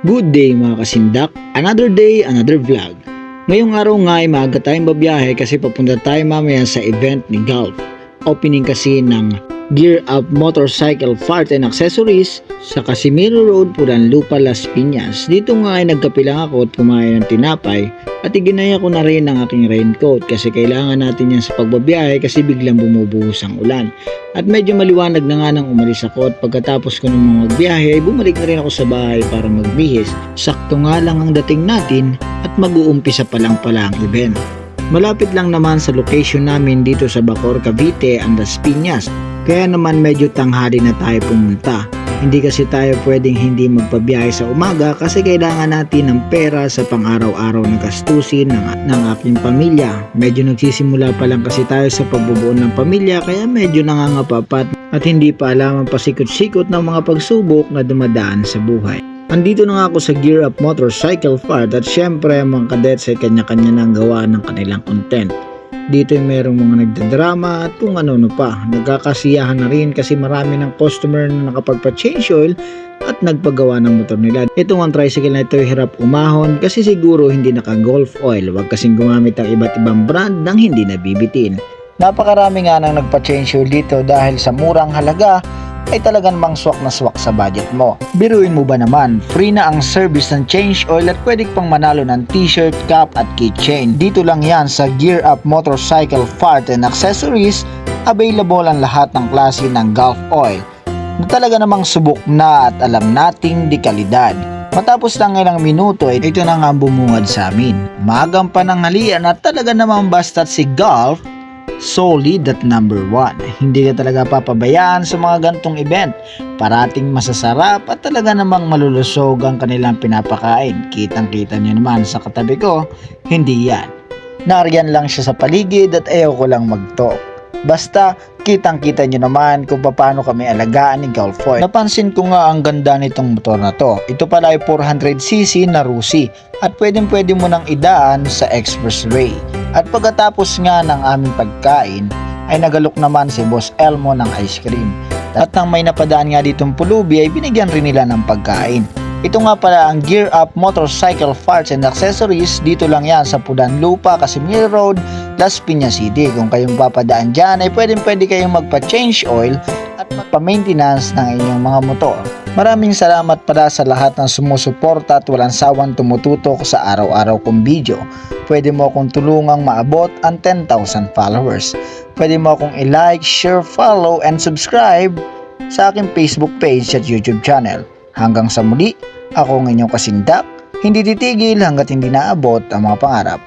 Good day mga kasindak, another day, another vlog. Ngayong araw nga ay maaga tayong babiyahe kasi papunta tayo mamaya sa event ni Golf. Opening kasi ng Gear Up Motorcycle Parts and Accessories sa Casimiro Road, Puranlupa, Las Piñas. Dito nga ay nagkape lang ako at kumain ng tinapay at iginaya ko na rin ang aking raincoat kasi kailangan natin yan sa pagbabiyahe kasi biglang bumubuhos ang ulan. At medyo maliwanag na nga nang umalis ako at pagkatapos ko ng mga magbiyahe ay bumalik na rin ako sa bahay para magbihis. Sakto nga lang ang dating natin at mag-uumpisa pa lang pala ang event. Malapit lang naman sa location namin dito sa Bacoor, Cavite ang Las Piñas. Kaya naman medyo tanghali na tayo pumunta. Hindi kasi tayo pwedeng hindi magpabiyahe sa umaga kasi kailangan natin ng pera sa pang-araw-araw na gastusin ng aking pamilya. Medyo nagsisimula pa lang kasi tayo sa pagbubuo ng pamilya kaya medyo nangangapapat at hindi pa alam ang pasikot-sikot ng mga pagsubok na dumadaan sa buhay. Andito na nga ako sa Gear Up Motorcycle Parts at syempre mga kadets ay kanya-kanya nang gawa ng kanilang content. Dito ay merong mga nagdadrama at kung ano-ano pa. Nagkakasiyahan na rin kasi marami ng customer na nakapagpa-change oil at nagpagawa ng motor nila. Itong ang tricycle na ito ay hirap umahon kasi siguro hindi naka-golf oil. Huwag kasing gumamit ang iba't ibang brand nang hindi nabibitin. Napakarami nga nang nagpa-change oil dito dahil sa murang halaga ay talagang namang swak na swak sa budget mo. Biruin mo ba naman, free na ang service ng change oil at pwede pang manalo ng t-shirt, cap at keychain. Dito lang yan sa Gear Up Motorcycle Parts and Accessories, available ang lahat ng klase ng Golf oil na talaga namang subok na at alam nating di kalidad. Matapos lang ilang minuto, ito na nga bumungad sa amin. Maagang pananghalian at talaga namang basta't si Golf solid at number 1. Hindi ka talaga papabayaan sa mga gantong event. Parating masasarap at talaga namang malulusog ang kanilang pinapakain. Kitang-kita nyo naman sa katabi ko, hindi yan. Nariyan lang siya sa paligid at ayaw ko lang mag-talk. Basta, kitang-kita nyo naman kung paano kami alagaan ni Golf oil. Napansin ko nga ang ganda nitong motor na to. Ito pala ay 400cc na Rusi at pwedeng-pwede mo nang idaan sa expressway. At pagkatapos nga ng aming pagkain, ay nagalok naman si Boss Elmo ng ice cream. At nang may napadaan nga ditong pulubi ay binigyan rin nila ng pagkain. Ito nga pala ang Gear Up Motorcycle Parts and Accessories. Dito lang yan sa Puranlupa, Casimiro Road, Las Piñas City. Kung kayong papadaan dyan ay pwede kayong magpa-change oil at magpa-maintenance ng inyong mga motor. Maraming salamat pala sa lahat ng sumusuporta at walang sawang tumututok sa araw-araw kong video. Pwede mo akong tulungang maabot ang 10,000 followers. Pwede mo akong i-like, share, follow, and subscribe sa aking Facebook page at YouTube channel. Hanggang sa muli, ako ang inyong kasindak, hindi titigil hanggat hindi naabot ang mga pangarap.